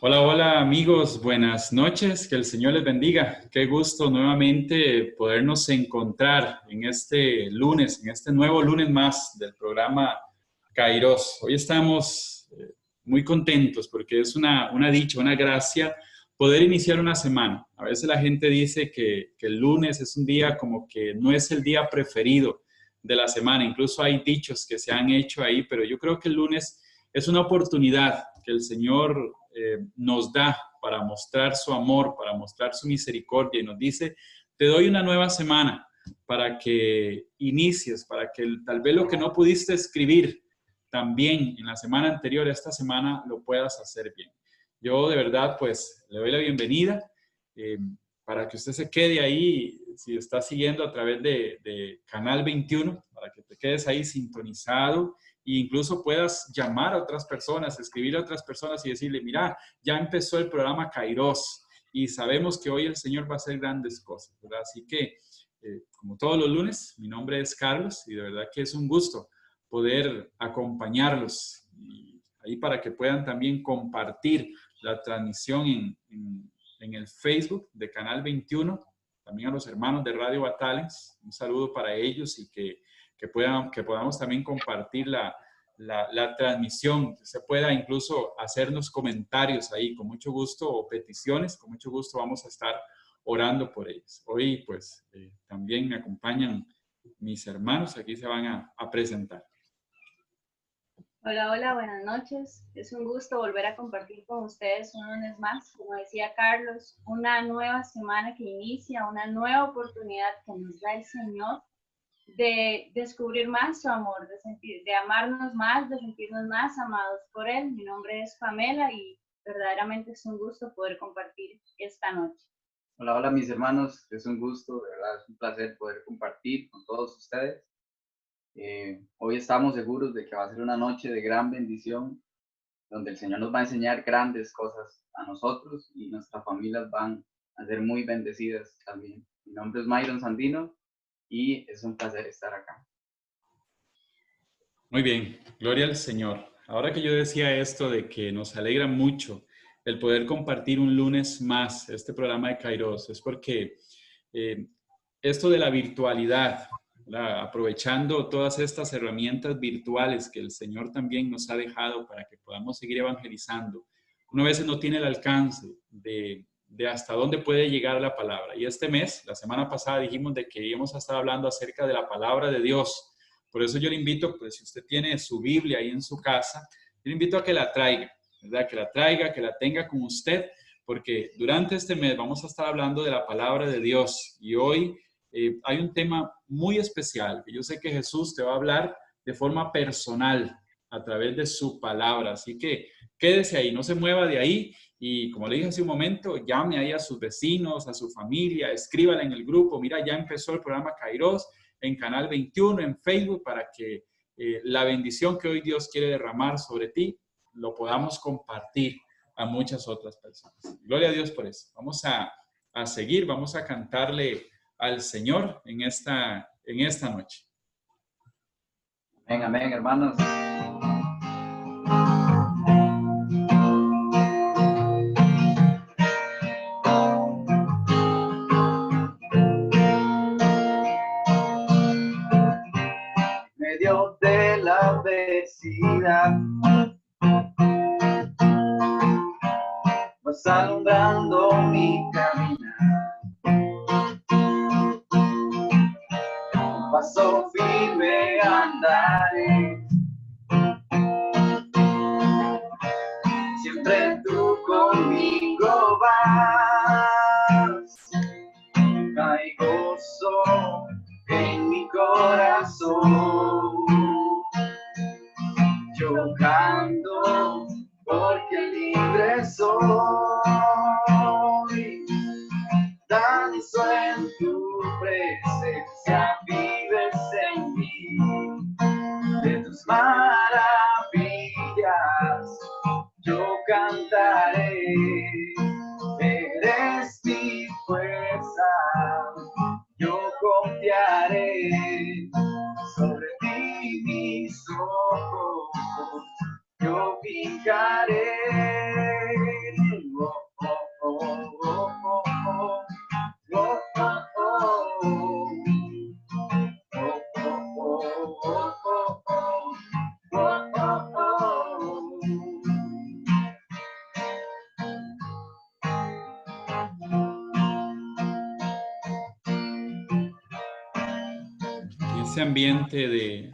Hola, hola amigos, buenas noches, que el Señor les bendiga. Qué gusto nuevamente podernos encontrar en este lunes, en este nuevo lunes más del programa Kairos. Hoy estamos muy contentos porque es una dicha, una gracia poder iniciar una semana. A veces la gente dice que el lunes es un día como que no es el día preferido de la semana. Incluso hay dichos que se han hecho ahí, pero yo creo que el lunes es una oportunidad que el Señor nos da para mostrar su amor, para mostrar su misericordia y nos dice, te doy una nueva semana para que inicies, para que tal vez lo que no pudiste escribir también en la semana anterior, esta semana lo puedas hacer bien. Yo de verdad pues le doy la bienvenida eh, para que usted se quede ahí, si está siguiendo a través de Canal 21, para que te quedes ahí sintonizado e incluso puedas llamar a otras personas, escribir a otras personas y decirle, mira, ya empezó el programa Kairos y sabemos que hoy el Señor va a hacer grandes cosas, ¿verdad? Así que, como todos los lunes, mi nombre es Carlos y de verdad que es un gusto poder acompañarlos y ahí para que puedan también compartir la transmisión en el Facebook de Canal 21, también a los hermanos de Radio Batalens, un saludo para ellos y que podamos también compartir la transmisión, que se pueda incluso hacernos comentarios ahí con mucho gusto o peticiones, con mucho gusto vamos a estar orando por ellos. Hoy pues también me acompañan mis hermanos, aquí se van a presentar. Hola, hola, buenas noches. Es un gusto volver a compartir con ustedes un lunes más. Como decía Carlos, una nueva semana que inicia, una nueva oportunidad que nos da el Señor de descubrir más su amor, de amarnos más, de sentirnos más amados por Él. Mi nombre es Pamela y verdaderamente es un gusto poder compartir esta noche. Hola, hola mis hermanos, es un gusto, de verdad, es un placer poder compartir con todos ustedes. Hoy estamos seguros de que va a ser una noche de gran bendición, donde el Señor nos va a enseñar grandes cosas a nosotros y nuestras familias van a ser muy bendecidas también. Mi nombre es Myron Sandino y es un placer estar acá. Muy bien, gloria al Señor. Ahora que yo decía esto de que nos alegra mucho el poder compartir un lunes más este programa de Kairos, es porque eh, esto de la virtualidad, ¿verdad? Aprovechando todas estas herramientas virtuales que el Señor también nos ha dejado para que podamos seguir evangelizando, uno a veces no tiene el alcance de hasta dónde puede llegar la palabra. Y este mes, la semana pasada dijimos de que íbamos a estar hablando acerca de la palabra de Dios. Por eso yo le invito, pues si usted tiene su Biblia ahí en su casa, yo le invito a que la traiga, ¿verdad? Que la traiga, que la tenga con usted, porque durante este mes vamos a estar hablando de la palabra de Dios. Y hoy hay un tema muy especial, que yo sé que Jesús te va a hablar de forma personal a través de su palabra. Así que quédese ahí, no se mueva de ahí. Y como le dije hace un momento, llame ahí a sus vecinos, a su familia, escríbala en el grupo. Mira, ya empezó el programa Kairos en Canal 21, en Facebook, para que la bendición que hoy Dios quiere derramar sobre ti, lo podamos compartir a muchas otras personas. Gloria a Dios por eso. Vamos a seguir, vamos a cantarle al Señor en esta noche. Amén, amén, hermanos. Medio de la adversidad vas alumbrando mi caminar, un paso firme andaré, siempre tú conmigo vas, hay gozo en mi corazón, yo canto porque libre soy, danzo en tu presencia, vives en mí, de tus maravillas yo cantaré, eres mi fuerza, yo confiaré, sobre ti mis ojos yo fijaré, ese ambiente de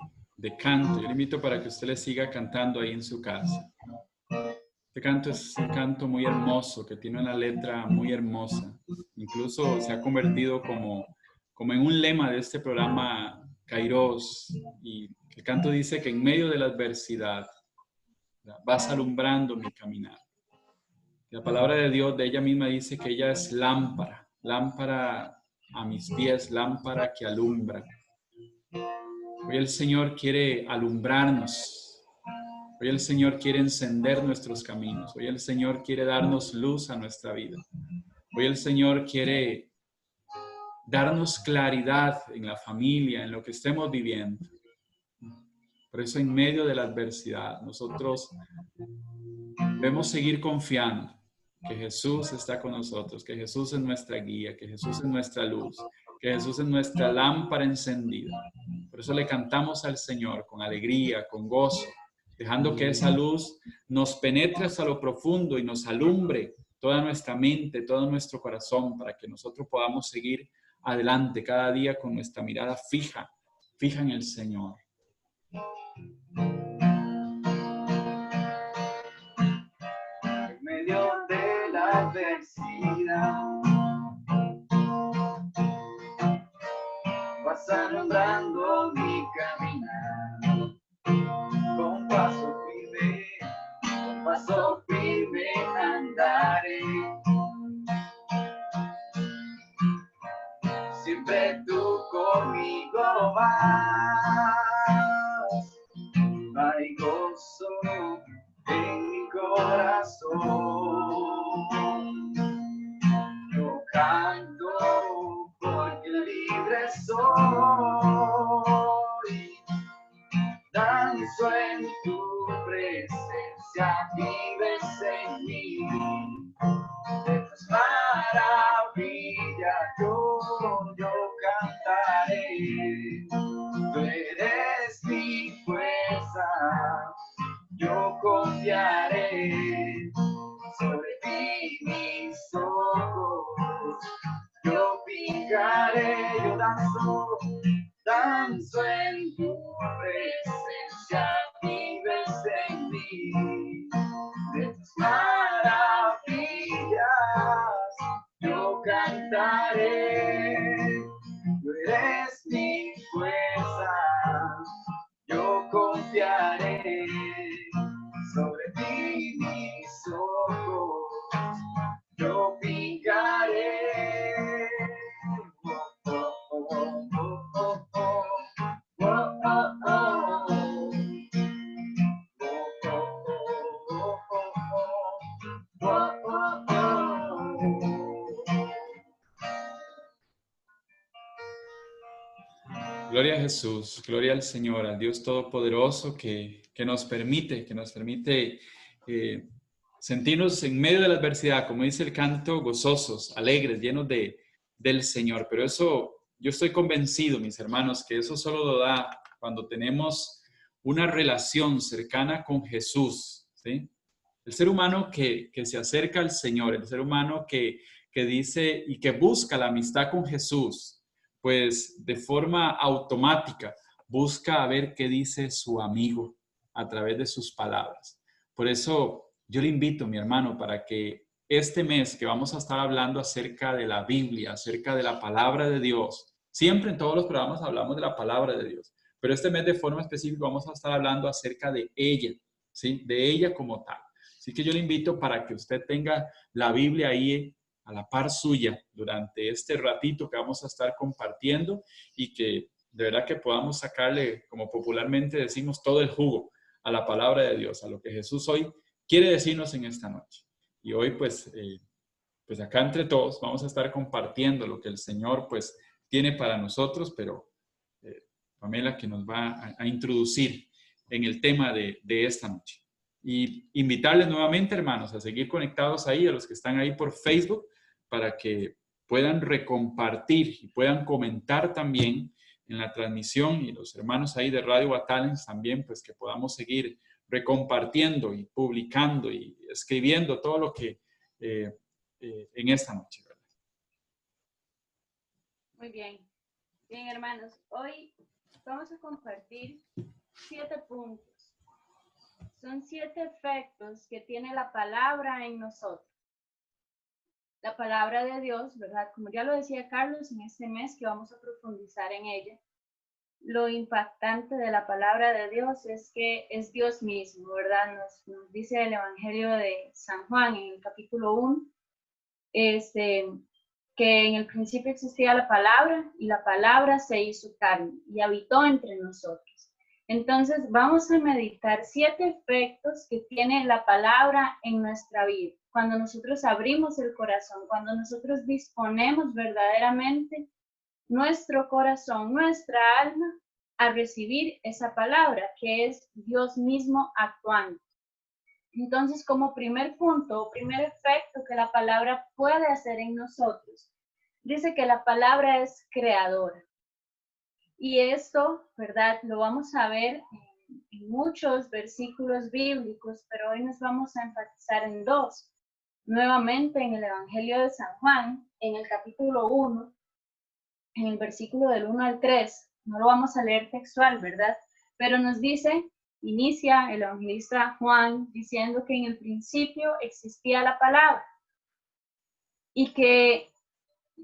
canto. Yo le invito para que usted le siga cantando ahí en su casa. Este canto es un canto muy hermoso, que tiene una letra muy hermosa. Incluso se ha convertido como en un lema de este programa Kairos. Y el canto dice que en medio de la adversidad vas alumbrando mi caminar. La palabra de Dios, de ella misma dice que ella es lámpara, lámpara a mis pies, lámpara que alumbra. Hoy el Señor quiere alumbrarnos. Hoy el Señor quiere encender nuestros caminos. Hoy el Señor quiere darnos luz a nuestra vida. Hoy el Señor quiere darnos claridad en la familia, en lo que estemos viviendo. Por eso en medio de la adversidad nosotros debemos seguir confiando que Jesús está con nosotros, que Jesús es nuestra guía, que Jesús es nuestra luz, que Jesús es nuestra lámpara encendida. Por eso le cantamos al Señor con alegría, con gozo, dejando que esa luz nos penetre hasta lo profundo y nos alumbre toda nuestra mente, todo nuestro corazón, para que nosotros podamos seguir adelante cada día con nuestra mirada fija en el Señor. En medio de la adversidad vas alumbrando mi caminar. Con paso firme andaré. Siempre tú conmigo vas. Hay gozo en mi corazón. Yo canto porque libre soy. Danzo en tu presencia, vives en mí. De tus maravillas yo cantaré. Tú eres mi fuerza, yo confiaré. Sobre ti mis ojos yo fijaré. Yo danzo en tu presencia, vives en mí. De tus maravillas yo cantaré. Tú eres mi fuerza, yo confiaré. Sobre ti mis ojos yo fijaré. Gloria a Jesús, gloria al Señor, al Dios Todopoderoso que nos permite sentirnos en medio de la adversidad, como dice el canto, gozosos, alegres, llenos del Señor. Pero eso, yo estoy convencido, mis hermanos, que eso solo lo da cuando tenemos una relación cercana con Jesús, ¿sí? El ser humano que se acerca al Señor, el ser humano que dice y que busca la amistad con Jesús, pues de forma automática busca a ver qué dice su amigo a través de sus palabras. Por eso yo le invito, mi hermano, para que este mes que vamos a estar hablando acerca de la Biblia, acerca de la palabra de Dios, siempre en todos los programas hablamos de la palabra de Dios, pero este mes de forma específica vamos a estar hablando acerca de ella, ¿sí? De ella como tal. Así que yo le invito para que usted tenga la Biblia ahí a la par suya durante este ratito que vamos a estar compartiendo y que de verdad que podamos sacarle, como popularmente decimos, todo el jugo a la palabra de Dios, a lo que Jesús hoy quiere decirnos en esta noche. Y hoy pues acá entre todos vamos a estar compartiendo lo que el Señor pues tiene para nosotros, pero Pamela que nos va a introducir en el tema de esta noche. Y invitarles nuevamente, hermanos, a seguir conectados ahí, a los que están ahí por Facebook, para que puedan recompartir y puedan comentar también en la transmisión, y los hermanos ahí de Radio Batalens también, pues que podamos seguir recompartiendo y publicando y escribiendo todo lo que en esta noche, ¿verdad? Muy bien. Bien, hermanos, hoy vamos a compartir 7 puntos. Son 7 efectos que tiene la palabra en nosotros. La palabra de Dios, ¿verdad? Como ya lo decía Carlos, en este mes que vamos a profundizar en ella, lo impactante de la palabra de Dios es que es Dios mismo, ¿verdad? Nos dice el Evangelio de San Juan en el capítulo 1, que en el principio existía la palabra y la palabra se hizo carne y habitó entre nosotros. Entonces vamos a meditar 7 efectos que tiene la palabra en nuestra vida. Cuando nosotros abrimos el corazón, cuando nosotros disponemos verdaderamente nuestro corazón, nuestra alma, a recibir esa palabra, que es Dios mismo actuando. Entonces, como primer punto, primer efecto que la palabra puede hacer en nosotros, dice que la palabra es creadora. Y esto, ¿verdad? Lo vamos a ver en muchos versículos bíblicos, pero hoy nos vamos a enfatizar en 2. Nuevamente en el Evangelio de San Juan, en el capítulo 1, en el versículo del 1 al 3, no lo vamos a leer textual, ¿verdad? Pero nos dice, inicia el evangelista Juan diciendo que en el principio existía la palabra y que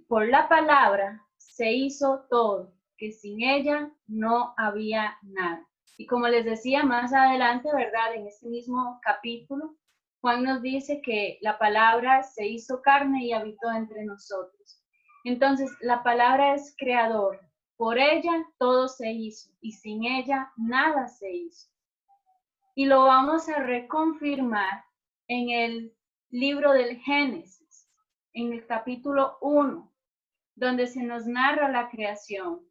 por la palabra se hizo todo, que sin ella no había nada. Y como les decía más adelante, ¿verdad? En este mismo capítulo, Juan nos dice que la palabra se hizo carne y habitó entre nosotros. Entonces, la palabra es creadora. Por ella todo se hizo y sin ella nada se hizo. Y lo vamos a reconfirmar en el libro del Génesis, en el capítulo 1, donde se nos narra la creación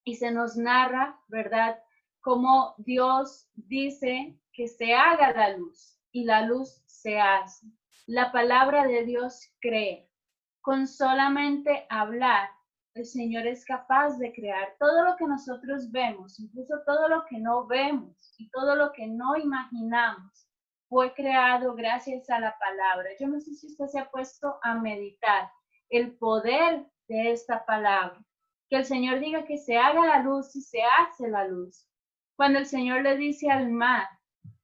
y se nos narra, ¿verdad?, cómo Dios dice que se haga la luz y la luz se hace. La palabra de Dios crea. Con solamente hablar, el Señor es capaz de crear todo lo que nosotros vemos, incluso todo lo que no vemos y todo lo que no imaginamos, fue creado gracias a la palabra. Yo no sé si usted se ha puesto a meditar el poder de esta palabra. Que el Señor diga que se haga la luz y se hace la luz. Cuando el Señor le dice al mar,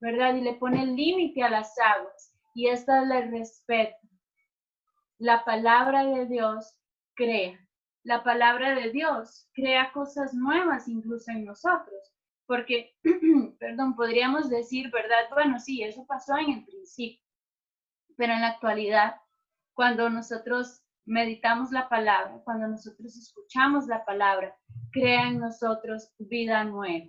¿verdad? Y le pone el límite a las aguas y éstas le respetan. La palabra de Dios crea. La palabra de Dios crea cosas nuevas incluso en nosotros. Porque, perdón, podríamos decir, ¿verdad? Bueno, sí, eso pasó en el principio. Pero en la actualidad, cuando nosotros meditamos la palabra, cuando nosotros escuchamos la palabra, crea en nosotros vida nueva.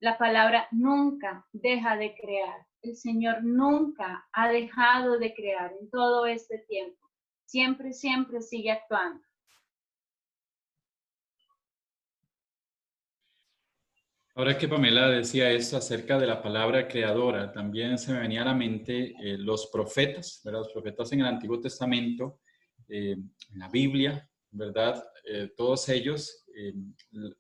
La palabra nunca deja de crear. El Señor nunca ha dejado de crear en todo este tiempo. Siempre, siempre sigue actuando. Ahora que Pamela decía esto acerca de la palabra creadora, también se me venía a la mente los profetas, ¿verdad? Los profetas en el Antiguo Testamento, en la Biblia, ¿verdad? Todos ellos,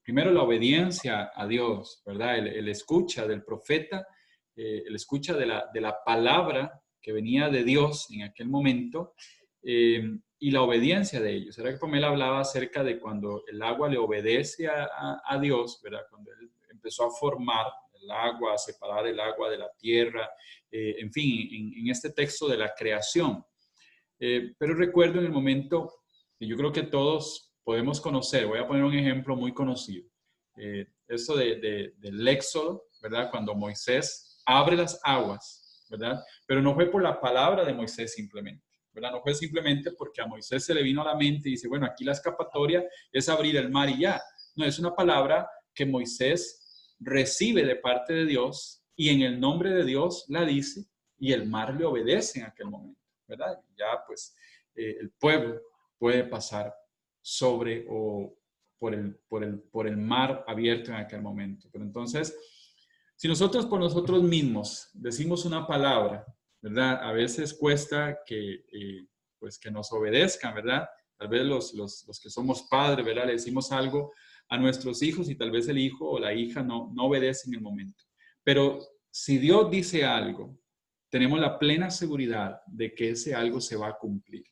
primero la obediencia a Dios, ¿verdad? El escucha del profeta, el escucha de la palabra que venía de Dios en aquel momento, y la obediencia de ellos. Era que Pamela hablaba acerca de cuando el agua le obedece a Dios, ¿verdad? Cuando él empezó a formar el agua, a separar el agua de la tierra, en fin, en este texto de la creación. Pero recuerdo en el momento que yo creo que todos podemos conocer, voy a poner un ejemplo muy conocido, esto del Éxodo, ¿verdad? Cuando Moisés abre las aguas, ¿verdad? Pero no fue por la palabra de Moisés simplemente, ¿verdad? No fue simplemente porque a Moisés se le vino a la mente y dice, bueno, aquí la escapatoria es abrir el mar y ya. No, es una palabra que Moisés recibe de parte de Dios y en el nombre de Dios la dice y el mar le obedece en aquel momento, ¿verdad? Ya pues el pueblo puede pasar sobre o por el mar abierto en aquel momento. Pero entonces, si nosotros por nosotros mismos decimos una palabra, ¿verdad? A veces cuesta que, pues que nos obedezcan, ¿verdad? Tal vez los que somos padres, ¿verdad? Le decimos algo a nuestros hijos y tal vez el hijo o la hija no obedece en el momento. Pero si Dios dice algo, tenemos la plena seguridad de que ese algo se va a cumplir.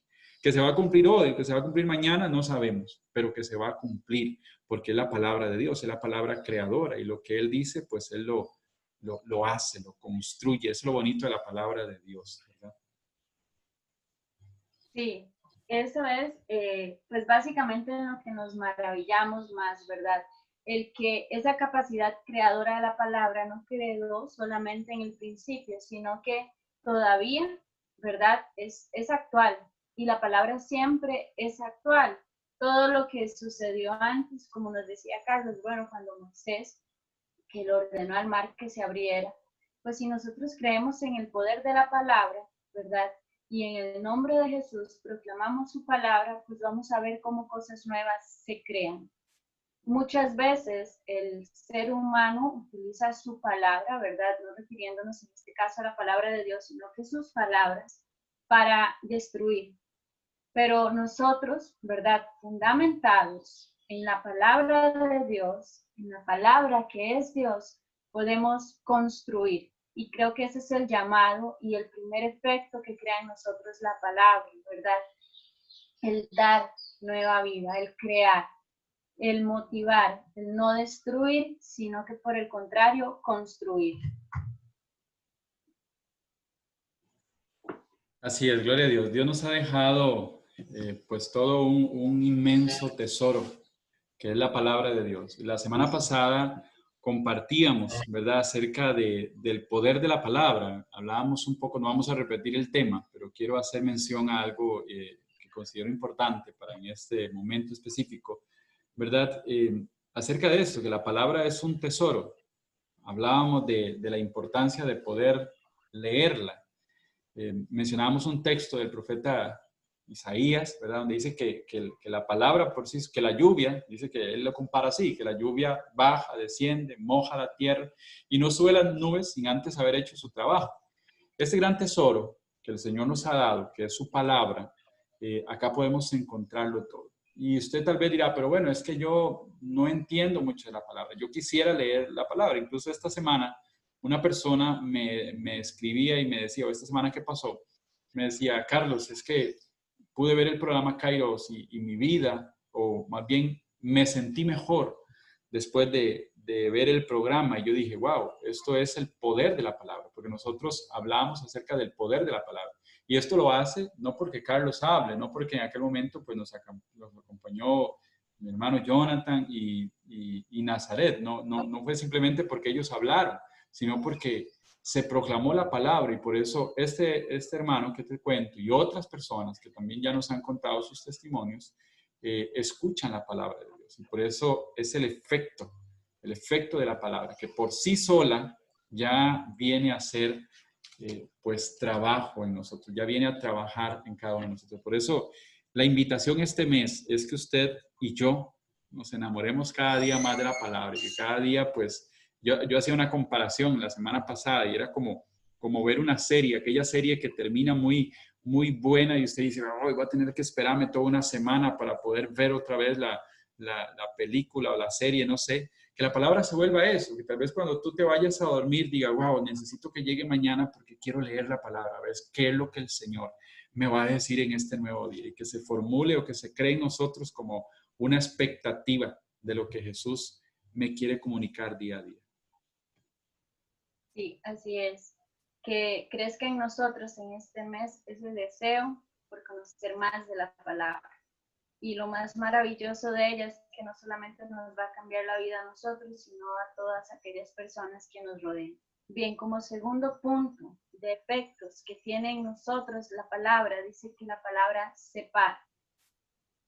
Que se va a cumplir hoy, que se va a cumplir mañana, no sabemos, pero que se va a cumplir, porque es la palabra de Dios, es la palabra creadora, y lo que Él dice, pues Él lo hace, lo construye. Es lo bonito de la palabra de Dios, ¿verdad? Sí, eso es, pues básicamente en lo que nos maravillamos más, ¿verdad? El que esa capacidad creadora de la palabra no quedó solamente en el principio, sino que todavía, ¿verdad? Es actual y la palabra siempre es actual. Todo lo que sucedió antes, como nos decía Carlos, bueno, cuando Moisés, que le ordenó al mar que se abriera, pues si nosotros creemos en el poder de la palabra, ¿verdad? Y en el nombre de Jesús proclamamos su palabra, pues vamos a ver cómo cosas nuevas se crean. Muchas veces el ser humano utiliza su palabra, ¿verdad? No refiriéndonos en este caso a la palabra de Dios, sino que sus palabras para destruir. Pero nosotros, ¿verdad? Fundamentados en la palabra de Dios, en la palabra que es Dios, podemos construir. Y creo que ese es el llamado y el primer efecto que crea en nosotros la palabra, ¿verdad? El dar nueva vida, el crear, el motivar, el no destruir, sino que por el contrario, construir. Así es, gloria a Dios. Dios nos ha dejado pues todo un inmenso tesoro, que es la palabra de Dios. La semana pasada compartíamos, ¿verdad?, acerca del poder de la palabra. Hablábamos un poco, no vamos a repetir el tema, pero quiero hacer mención a algo que considero importante para en este momento específico, ¿verdad? Acerca de esto, que la palabra es un tesoro. Hablábamos de la importancia de poder leerla. Mencionábamos un texto del profeta Isaías, ¿verdad? Donde dice que la palabra por sí, que la lluvia, dice que él lo compara así, que la lluvia baja, desciende, moja la tierra y no sube las nubes sin antes haber hecho su trabajo. Este gran tesoro que el Señor nos ha dado, que es su palabra, acá podemos encontrarlo todo. Y usted tal vez dirá, pero bueno, es que yo no entiendo mucho de la palabra. Yo quisiera leer la palabra. Incluso esta semana una persona me escribía y me decía, o esta semana que pasó, me decía, Carlos, es que pude ver el programa Kairos y mi vida, o más bien me sentí mejor después de ver el programa. Y yo dije, wow, esto es el poder de la palabra, porque nosotros hablamos acerca del poder de la palabra. Y esto lo hace no porque Carlos hable, no porque en aquel momento pues nos acompañó mi hermano Jonathan y Nazaret, no fue simplemente porque ellos hablaron, sino porque se proclamó la palabra y por eso este hermano que te cuento y otras personas que también ya nos han contado sus testimonios, escuchan la palabra de Dios. Y por eso es el efecto de la palabra, que por sí sola ya viene a ser pues trabajo en nosotros, ya viene a trabajar en cada uno de nosotros. Por eso la invitación este mes es que usted y yo nos enamoremos cada día más de la palabra y que cada día pues yo hacía una comparación la semana pasada y era como ver una serie, aquella serie que termina muy buena y usted dice, oh, voy a tener que esperarme toda una semana para poder ver otra vez la película o la serie, no sé. Que la palabra se vuelva eso, que tal vez cuando tú te vayas a dormir diga, wow, necesito que llegue mañana porque quiero leer la palabra, a ver qué es lo que el Señor me va a decir en este nuevo día y que se formule o que se cree en nosotros como una expectativa de lo que Jesús me quiere comunicar día a día. Sí, así es. Que crezca en nosotros en este mes ese deseo por conocer más de la palabra. Y lo más maravilloso de ella es que no solamente nos va a cambiar la vida a nosotros, sino a todas aquellas personas que nos rodeen. Bien, como segundo punto de efectos que tiene en nosotros la palabra, dice que la palabra separa.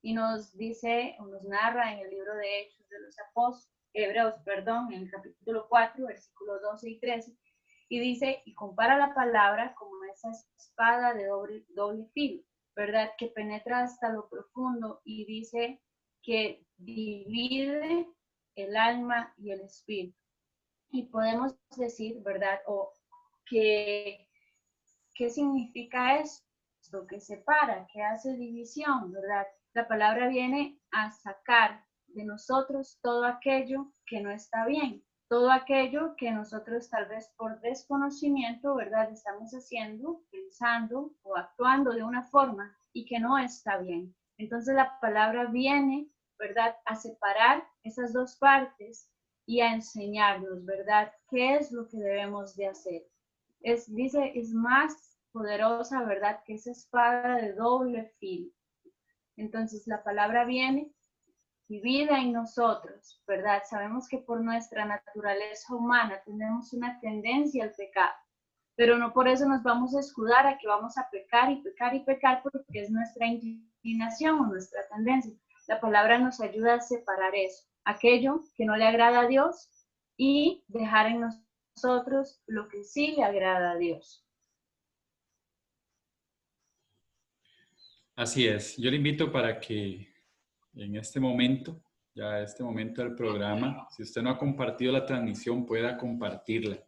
Y nos dice, o nos narra en el libro de Hechos de los Apóstoles, Hebreos, perdón, en el capítulo 4, versículos 12 y 13, y dice, y compara la palabra como esa espada de doble filo, ¿verdad? Que penetra hasta lo profundo y dice que divide el alma y el espíritu. Y podemos decir, ¿verdad? O que, ¿qué significa esto? Que separa, que hace división, ¿verdad? La palabra viene a sacar de nosotros todo aquello que no está bien, todo aquello que nosotros tal vez por desconocimiento, ¿verdad? Estamos haciendo, pensando o actuando de una forma y que no está bien. Entonces la palabra viene, ¿verdad? A separar esas dos partes y a enseñarnos, ¿verdad? ¿Qué es lo que debemos de hacer? Dice, es más poderosa, ¿verdad? Que esa espada de doble filo. Entonces la palabra viene y vida en nosotros, ¿verdad? Sabemos que por nuestra naturaleza humana tenemos una tendencia al pecado, pero no por eso nos vamos a escudar a que vamos a pecar y pecar y pecar porque es nuestra inclinación o nuestra tendencia. La palabra nos ayuda a separar eso, aquello que no le agrada a Dios y dejar en nosotros lo que sí le agrada a Dios. Así es. Yo le invito para que en este momento, ya este momento del programa, si usted no ha compartido la transmisión, pueda compartirla.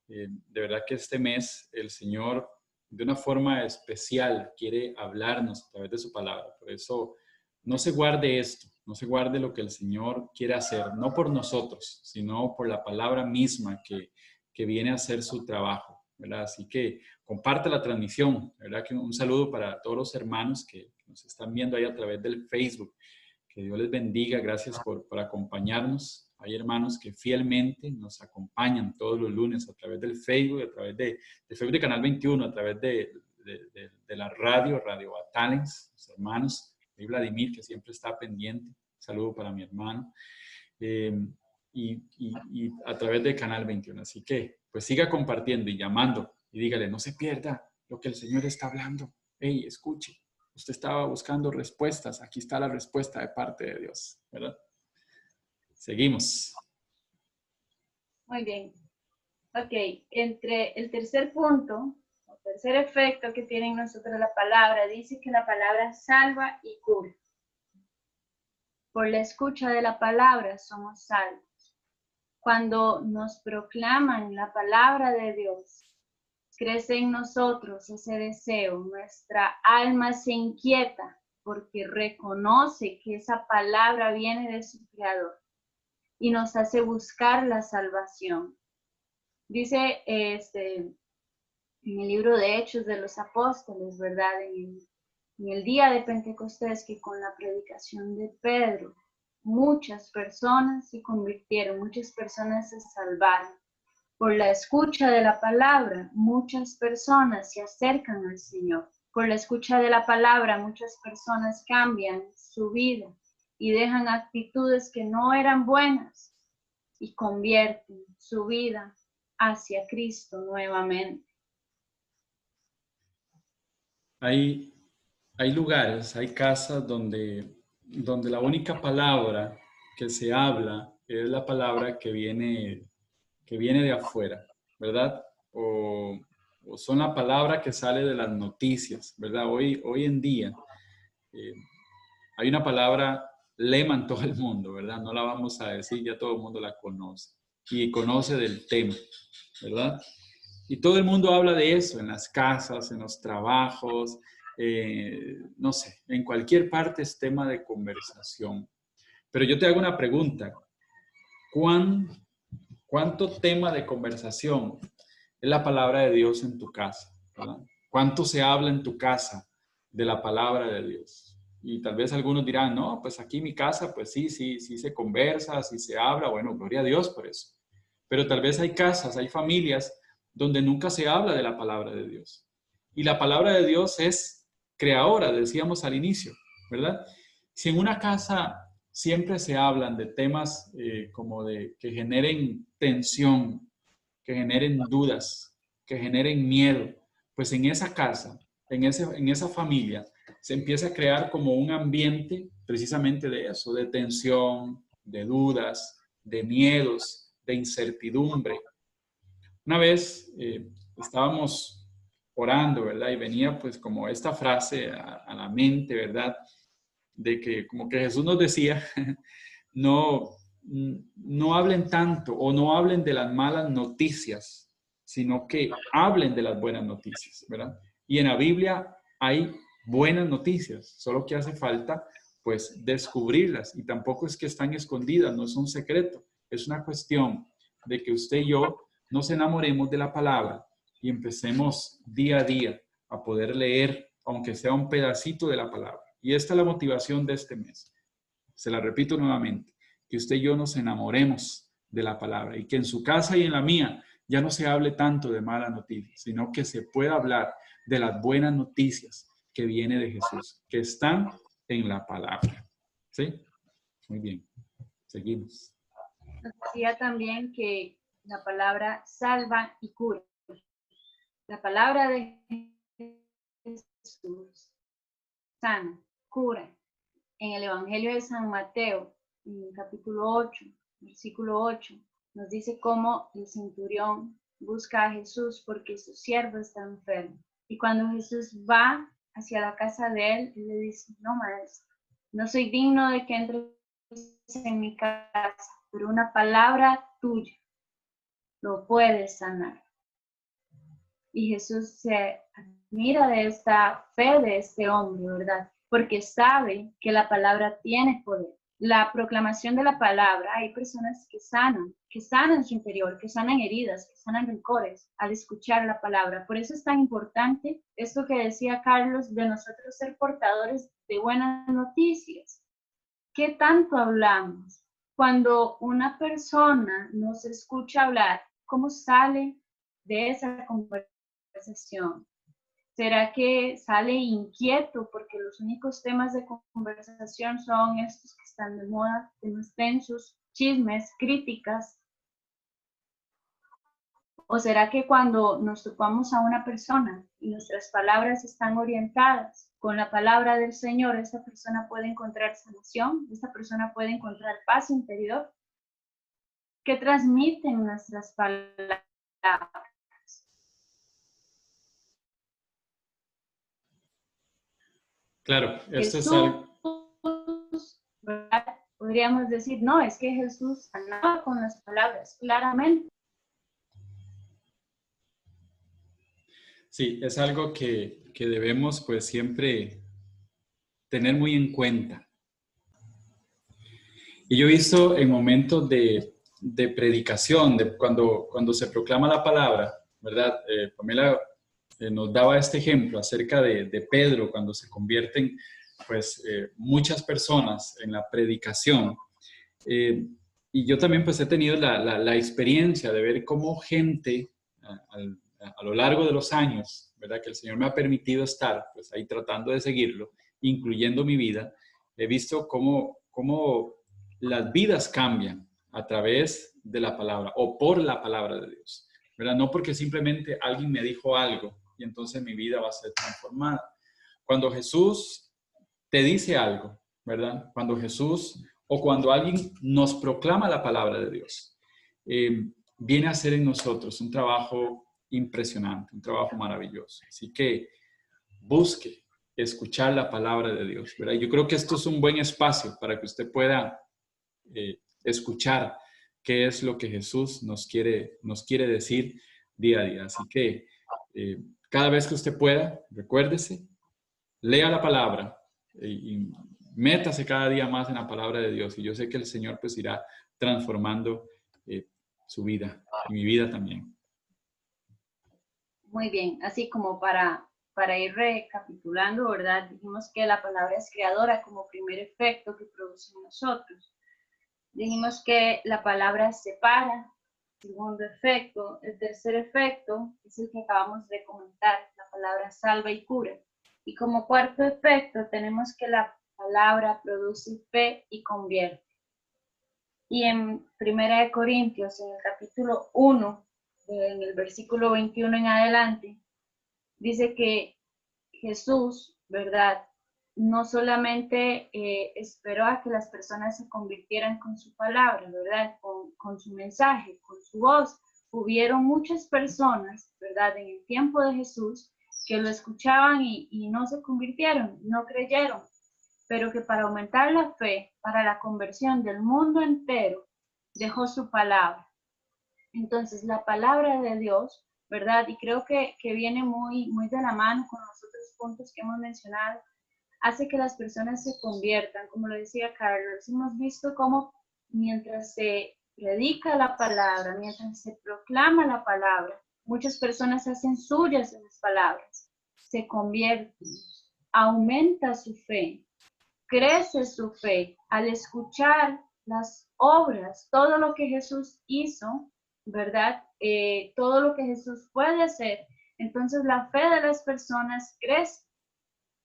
De verdad que este mes el Señor de una forma especial quiere hablarnos a través de su palabra. Por eso no se guarde esto, no se guarde lo que el Señor quiere hacer, no por nosotros, sino por la palabra misma que viene a hacer su trabajo, ¿verdad? Así que comparte la transmisión, ¿verdad? Que un saludo para todos los hermanos que nos están viendo ahí a través del Facebook. Que Dios les bendiga, gracias por acompañarnos. Hay hermanos que fielmente nos acompañan todos los lunes a través del Facebook, a través de Facebook de Canal 21, a través de la Radio Batalens, los hermanos. Y Vladimir, que siempre está pendiente. Un saludo para mi hermano. Y a través de Canal 21. Así que, pues siga compartiendo y llamando y dígale, no se pierda lo que el Señor está hablando. Hey, escuche. Usted estaba buscando respuestas. Aquí está la respuesta de parte de Dios, ¿verdad? Seguimos. Muy bien. Ok, entre el tercer punto, el tercer efecto que tiene en nosotros la palabra, dice que la palabra salva y cura. Por la escucha de la palabra somos salvos. Cuando nos proclaman la palabra de Dios, crece en nosotros ese deseo, nuestra alma se inquieta porque reconoce que esa palabra viene de su Creador y nos hace buscar la salvación. Dice en el libro de Hechos de los Apóstoles, ¿verdad? En el día de Pentecostés, que con la predicación de Pedro, muchas personas se convirtieron, muchas personas se salvaron. Por la escucha de la palabra, muchas personas se acercan al Señor. Por la escucha de la palabra, muchas personas cambian su vida y dejan actitudes que no eran buenas y convierten su vida hacia Cristo nuevamente. Hay lugares, hay casas donde la única palabra que se habla es la palabra que viene de afuera, ¿verdad? O son la palabra que sale de las noticias, ¿verdad? Hoy en día hay una palabra lema en todo el mundo, ¿verdad? No la vamos a decir, ya todo el mundo la conoce y conoce del tema, ¿verdad? Y todo el mundo habla de eso en las casas, en los trabajos, no sé, en cualquier parte es tema de conversación. Pero yo te hago una pregunta. ¿Cuánto tema de conversación es la palabra de Dios en tu casa? ¿Verdad? ¿Cuánto se habla en tu casa de la palabra de Dios? Y tal vez algunos dirán, no, pues aquí en mi casa, pues sí se conversa, sí se habla. Bueno, gloria a Dios por eso. Pero tal vez hay casas, hay familias donde nunca se habla de la palabra de Dios. Y la palabra de Dios es creadora, decíamos al inicio, ¿verdad? Si en una casa siempre se hablan de temas como de que generen tensión, que generen dudas, que generen miedo, pues en esa casa, en esa familia, se empieza a crear como un ambiente precisamente de eso, de tensión, de dudas, de miedos, de incertidumbre. Una vez estábamos orando, ¿verdad? Y venía pues como esta frase a la mente, ¿verdad? De que como que Jesús nos decía, no hablen tanto o no hablen de las malas noticias, sino que hablen de las buenas noticias, ¿verdad? Y en la Biblia hay buenas noticias, solo que hace falta pues descubrirlas y tampoco es que están escondidas, no es un secreto, es una cuestión de que usted y yo nos enamoremos de la palabra y empecemos día a día a poder leer, aunque sea un pedacito de la palabra. Y esta es la motivación de este mes. Se la repito nuevamente, que usted y yo nos enamoremos de la palabra y que en su casa y en la mía ya no se hable tanto de malas noticias, sino que se pueda hablar de las buenas noticias que viene de Jesús, que están en la palabra. ¿Sí? Muy bien. Seguimos. Nos decía también que la palabra salva y cura. La palabra de Jesús sana, cura. En el Evangelio de San Mateo, en el capítulo 8, versículo 8, nos dice cómo el centurión busca a Jesús porque su siervo está enfermo. Y cuando Jesús va hacia la casa de él le dice, no, maestro, no soy digno de que entres en mi casa, pero una palabra tuya lo puede sanar. Y Jesús se admira de esta fe de este hombre, ¿verdad? Porque sabe que la palabra tiene poder. La proclamación de la palabra, hay personas que sanan su interior, que sanan heridas, que sanan rencores al escuchar la palabra. Por eso es tan importante esto que decía Carlos de nosotros ser portadores de buenas noticias. ¿Qué tanto hablamos? Cuando una persona nos escucha hablar, ¿cómo sale de esa conversación? ¿Será que sale inquieto porque los únicos temas de conversación son estos que están de moda, temas tensos, chismes, críticas? ¿O será que cuando nos topamos a una persona y nuestras palabras están orientadas con la palabra del Señor, esta persona puede encontrar sanación, esta persona puede encontrar paz interior? ¿Qué transmiten nuestras palabras? Claro, esto es Jesús, algo. ¿verdad? Podríamos decir, no, es que Jesús sanaba con las palabras, claramente. Sí, es algo que debemos pues siempre tener muy en cuenta. Y yo he visto en momentos de predicación, de cuando se proclama la palabra, ¿verdad? Pamela nos daba este ejemplo acerca de Pedro, cuando se convierten pues muchas personas en la predicación. Y yo también pues he tenido la experiencia de ver cómo gente a lo largo de los años, ¿verdad? Que el Señor me ha permitido estar pues ahí tratando de seguirlo, incluyendo mi vida, he visto cómo las vidas cambian a través de la palabra o por la palabra de Dios, ¿verdad? No porque simplemente alguien me dijo algo y entonces mi vida va a ser transformada. Cuando Jesús te dice algo, ¿verdad? Cuando Jesús o cuando alguien nos proclama la palabra de Dios, viene a hacer en nosotros un trabajo impresionante, un trabajo maravilloso. Así que busque escuchar la palabra de Dios, ¿verdad? Yo creo que esto es un buen espacio para que usted pueda escuchar qué es lo que Jesús nos quiere decir día a día. Así que cada vez que usted pueda, recuérdese, lea la palabra y métase cada día más en la palabra de Dios. Y yo sé que el Señor pues irá transformando su vida y mi vida también. Muy bien, así como para ir recapitulando, ¿verdad? Dijimos que la palabra es creadora como primer efecto que produce en nosotros. Dijimos que la palabra separa, segundo efecto. El tercer efecto es el que acabamos de comentar, la palabra salva y cura. Y como cuarto efecto tenemos que la palabra produce fe y convierte. Y en 1 Corintios, en el capítulo 1, en el versículo 21 en adelante, dice que Jesús, ¿verdad? No solamente esperó a que las personas se convirtieran con su palabra, ¿verdad? Con su mensaje, con su voz. Hubieron muchas personas, ¿verdad? En el tiempo de Jesús que lo escuchaban y no se convirtieron, no creyeron, pero que para aumentar la fe, para la conversión del mundo entero, dejó su palabra. Entonces, la palabra de Dios, ¿verdad? Y creo que viene muy de la mano con los otros puntos que hemos mencionado, hace que las personas se conviertan, como lo decía Carlos. Hemos visto cómo mientras se predica la palabra, mientras se proclama la palabra, muchas personas hacen suyas esas palabras, se convierten, aumenta su fe, crece su fe al escuchar las obras, todo lo que Jesús hizo, ¿verdad? Todo lo que Jesús puede hacer. Entonces la fe de las personas crece.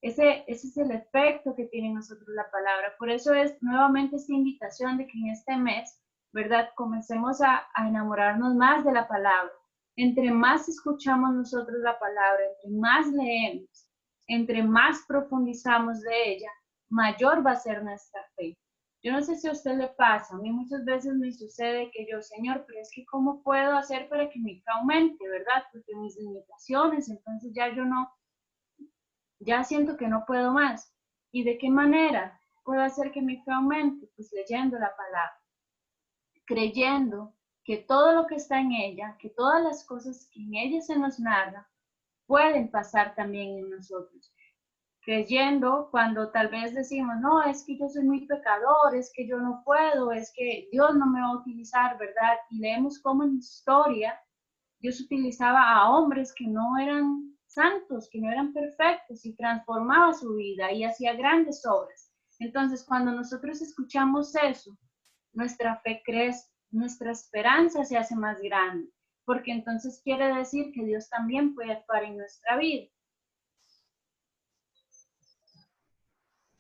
Ese es el efecto que tiene en nosotros la palabra. Por eso es nuevamente esta invitación de que en este mes, ¿verdad? Comencemos a enamorarnos más de la palabra. Entre más escuchamos nosotros la palabra, entre más leemos, entre más profundizamos de ella, mayor va a ser nuestra fe. Yo no sé si a usted le pasa, a mí muchas veces me sucede que yo, Señor, pero es que ¿cómo puedo hacer para que mi fe aumente, verdad? Porque mis limitaciones, entonces ya siento que no puedo más. ¿Y de qué manera puedo hacer que mi fe aumente? Pues leyendo la palabra, creyendo que todo lo que está en ella, que todas las cosas que en ella se nos narra, pueden pasar también en nosotros. Creyendo cuando tal vez decimos, no, es que yo soy muy pecador, es que yo no puedo, es que Dios no me va a utilizar, ¿verdad? Y leemos cómo en historia Dios utilizaba a hombres que no eran santos, que no eran perfectos, y transformaba su vida y hacía grandes obras. Entonces, cuando nosotros escuchamos eso, nuestra fe crece, nuestra esperanza se hace más grande, porque entonces quiere decir que Dios también puede actuar en nuestra vida.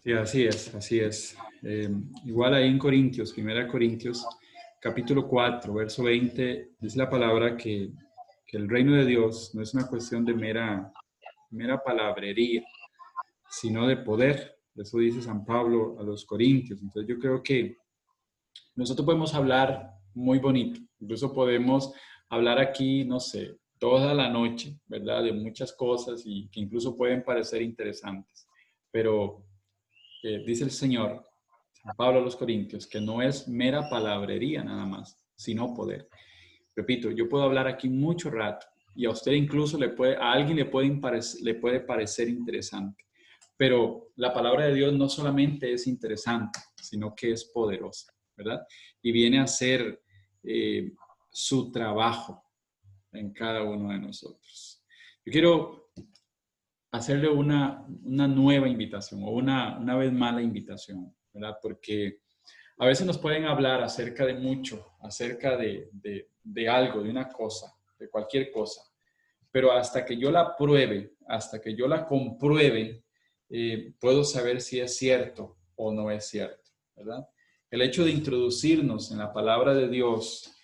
Sí, así es, así es. Igual ahí en Corintios, 1 Corintios, capítulo 4, verso 20, dice la palabra que el reino de Dios no es una cuestión de mera palabrería, sino de poder. Eso dice San Pablo a los Corintios. Entonces yo creo que nosotros podemos hablar muy bonito, incluso podemos hablar aquí, no sé, toda la noche, ¿verdad? De muchas cosas y que incluso pueden parecer interesantes, pero dice el Señor, San Pablo a los Corintios, que no es mera palabrería nada más, sino poder. Repito, yo puedo hablar aquí mucho rato y a usted incluso a alguien le puede parecer interesante, pero la palabra de Dios no solamente es interesante, sino que es poderosa, ¿verdad? Y viene a ser su trabajo en cada uno de nosotros. Yo quiero hacerle una nueva invitación o una vez más la invitación, ¿verdad? Porque a veces nos pueden hablar acerca de mucho, acerca de algo, de una cosa, de cualquier cosa, pero hasta que yo la pruebe, hasta que yo la compruebe, puedo saber si es cierto o no es cierto, ¿verdad? El hecho de introducirnos en la palabra de Dios,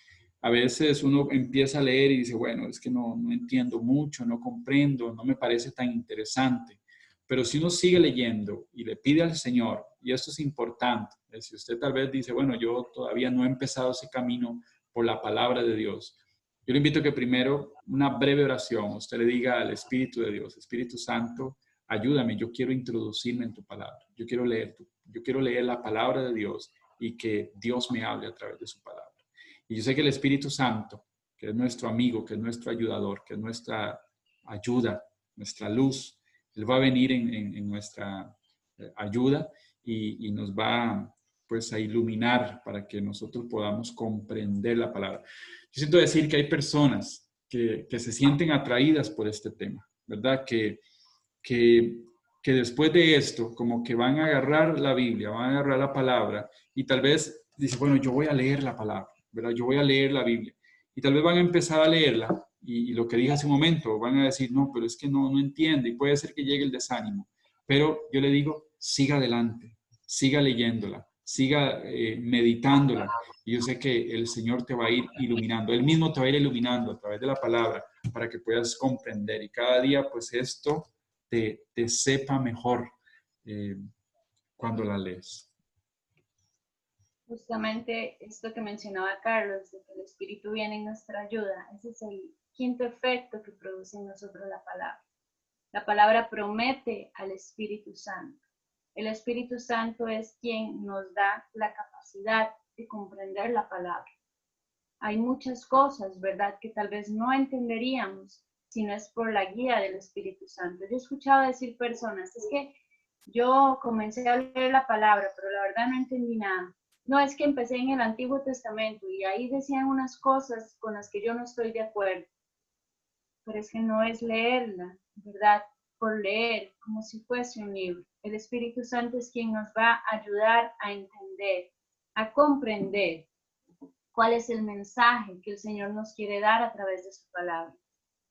a veces uno empieza a leer y dice, bueno, es que no entiendo mucho, no comprendo, no me parece tan interesante. Pero si uno sigue leyendo y le pide al Señor, y esto es importante, si usted tal vez dice, bueno, yo todavía no he empezado ese camino por la palabra de Dios, yo le invito a que primero, una breve oración, usted le diga al Espíritu de Dios, Espíritu Santo, ayúdame, yo quiero introducirme en tu palabra, yo quiero leer la palabra de Dios y que Dios me hable a través de su palabra. Y yo sé que el Espíritu Santo, que es nuestro amigo, que es nuestro ayudador, que es nuestra ayuda, nuestra luz, Él va a venir en nuestra ayuda y nos va pues a iluminar para que nosotros podamos comprender la palabra. Yo siento decir que hay personas que se sienten atraídas por este tema, ¿verdad? Que después de esto, como que van a agarrar la Biblia, van a agarrar la palabra y tal vez dicen, bueno, yo voy a leer la palabra, ¿verdad? Yo voy a leer la Biblia. Y tal vez van a empezar a leerla y lo que dije hace un momento, van a decir, no, pero es que no entiende y puede ser que llegue el desánimo. Pero yo le digo, siga adelante, siga leyéndola, siga meditándola. Y yo sé que el Señor te va a ir iluminando, Él mismo te va a ir iluminando a través de la palabra para que puedas comprender. Y cada día, pues esto te sepa mejor cuando la lees. Justamente esto que mencionaba Carlos, de que el Espíritu viene en nuestra ayuda, ese es el quinto efecto que produce en nosotros la palabra. La palabra promete al Espíritu Santo. El Espíritu Santo es quien nos da la capacidad de comprender la palabra. Hay muchas cosas, ¿verdad?, que tal vez no entenderíamos si no es por la guía del Espíritu Santo. Yo he escuchado decir personas, es que yo comencé a leer la palabra, pero la verdad no entendí nada. no, es que empecé en el Antiguo Testamento y ahí decían unas cosas con las que yo no estoy de acuerdo. Pero es que no es leerla, ¿verdad? Por leer, como si fuese un libro. El Espíritu Santo es quien nos va a ayudar a entender, a comprender cuál es el mensaje que el Señor nos quiere dar a través de su palabra.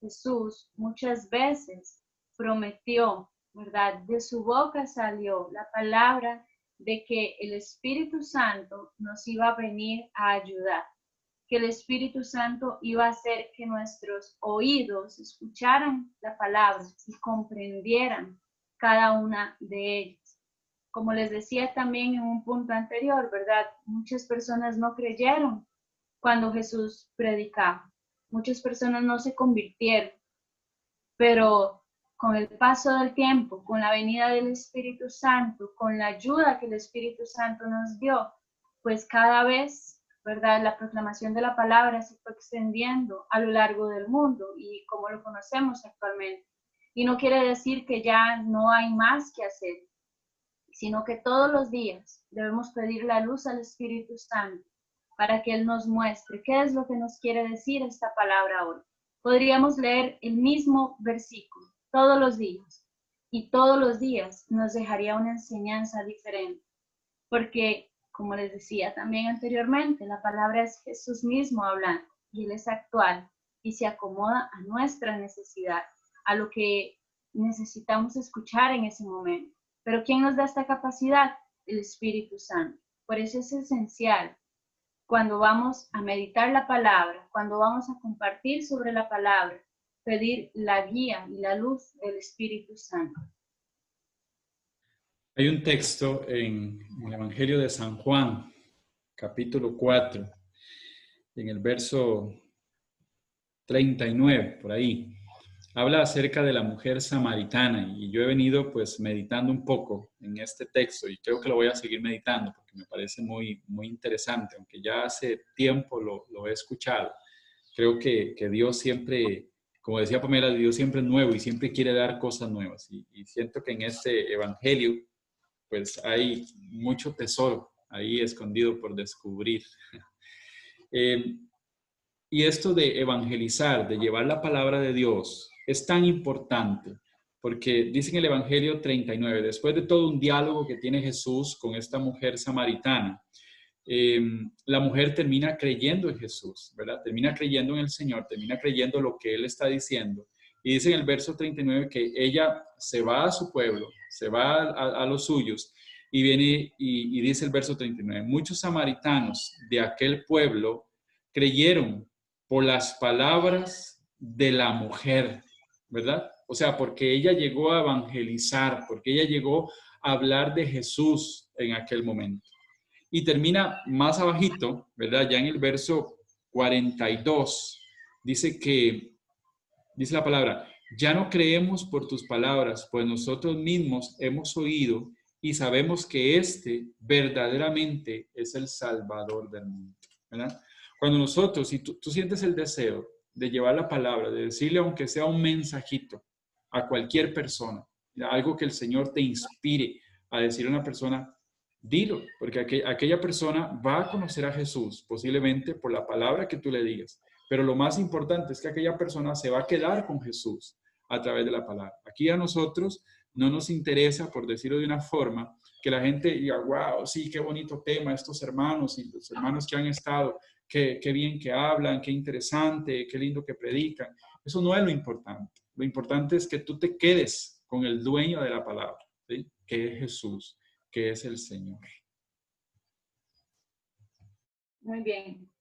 Jesús muchas veces prometió, ¿verdad? De su boca salió la palabra de que el Espíritu Santo nos iba a venir a ayudar, que el Espíritu Santo iba a hacer que nuestros oídos escucharan la palabra y comprendieran cada una de ellas. Como les decía también en un punto anterior, ¿verdad? Muchas personas no creyeron cuando Jesús predicaba. Muchas personas no se convirtieron, pero con el paso del tiempo, con la venida del Espíritu Santo, con la ayuda que el Espíritu Santo nos dio, pues cada vez, ¿verdad? La proclamación de la palabra se fue extendiendo a lo largo del mundo y como lo conocemos actualmente. Y no quiere decir que ya no hay más que hacer, sino que todos los días debemos pedir la luz al Espíritu Santo para que Él nos muestre qué es lo que nos quiere decir esta palabra hoy. Podríamos leer el mismo versículo todos los días y todos los días nos dejaría una enseñanza diferente, porque como les decía también anteriormente, la palabra es Jesús mismo hablando y Él es actual y se acomoda a nuestra necesidad, a lo que necesitamos escuchar en ese momento. Pero ¿quién nos da esta capacidad? El Espíritu Santo. Por eso es esencial cuando vamos a meditar la palabra, cuando vamos a compartir sobre la palabra, pedir la guía y la luz del Espíritu Santo. Hay un texto en el Evangelio de San Juan, capítulo 4, en el verso 39, por ahí. Habla acerca de la mujer samaritana y yo he venido pues meditando un poco en este texto y creo que lo voy a seguir meditando porque me parece muy, muy interesante, aunque ya hace tiempo lo he escuchado. Creo que Dios siempre, como decía Pamela, Dios siempre es nuevo y siempre quiere dar cosas nuevas y siento que en este evangelio pues hay mucho tesoro ahí escondido por descubrir. Y esto de evangelizar, de llevar la palabra de Dios, es tan importante, porque dice en el Evangelio 39, después de todo un diálogo que tiene Jesús con esta mujer samaritana, la mujer termina creyendo en Jesús, ¿verdad? Termina creyendo en el Señor, termina creyendo lo que Él está diciendo. Y dice en el verso 39 que ella se va a su pueblo, se va a los suyos, y viene y dice el verso 39, muchos samaritanos de aquel pueblo creyeron por las palabras de la mujer, ¿verdad? O sea, porque ella llegó a evangelizar, porque ella llegó a hablar de Jesús en aquel momento. Y termina más abajito, ¿verdad? Ya en el verso 42, dice la palabra, ya no creemos por tus palabras, pues nosotros mismos hemos oído y sabemos que este verdaderamente es el Salvador del mundo, ¿verdad? Cuando nosotros, si tú sientes el deseo de llevar la palabra, de decirle aunque sea un mensajito a cualquier persona, algo que el Señor te inspire a decir a una persona, dilo, porque aquella persona va a conocer a Jesús posiblemente por la palabra que tú le digas. Pero lo más importante es que aquella persona se va a quedar con Jesús a través de la palabra. Aquí a nosotros no nos interesa, por decirlo de una forma, que la gente diga, wow, sí, qué bonito tema, estos hermanos y los hermanos que han estado, qué bien que hablan, qué interesante, qué lindo que predican. Eso no es lo importante. Lo importante es que tú te quedes con el dueño de la palabra, ¿sí? Que es Jesús, que es el Señor. Muy bien.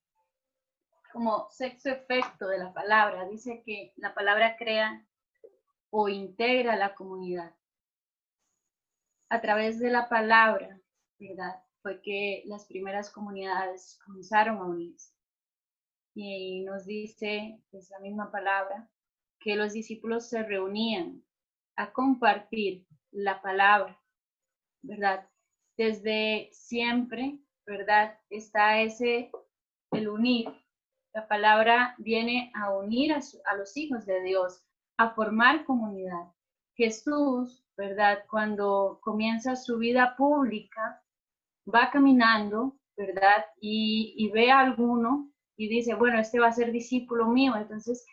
Como sexto efecto de la palabra, dice que la palabra crea o integra la comunidad. A través de la palabra, ¿verdad? Fue que las primeras comunidades comenzaron a unirse. Y nos dice, es la misma palabra, que los discípulos se reunían a compartir la palabra, ¿verdad? Desde siempre, ¿verdad? Está el unir. La palabra viene a unir a los hijos de Dios, a formar comunidad. Jesús, ¿verdad? Cuando comienza su vida pública, va caminando ¿verdad? Y ve a alguno y dice, bueno, este va a ser discípulo mío, entonces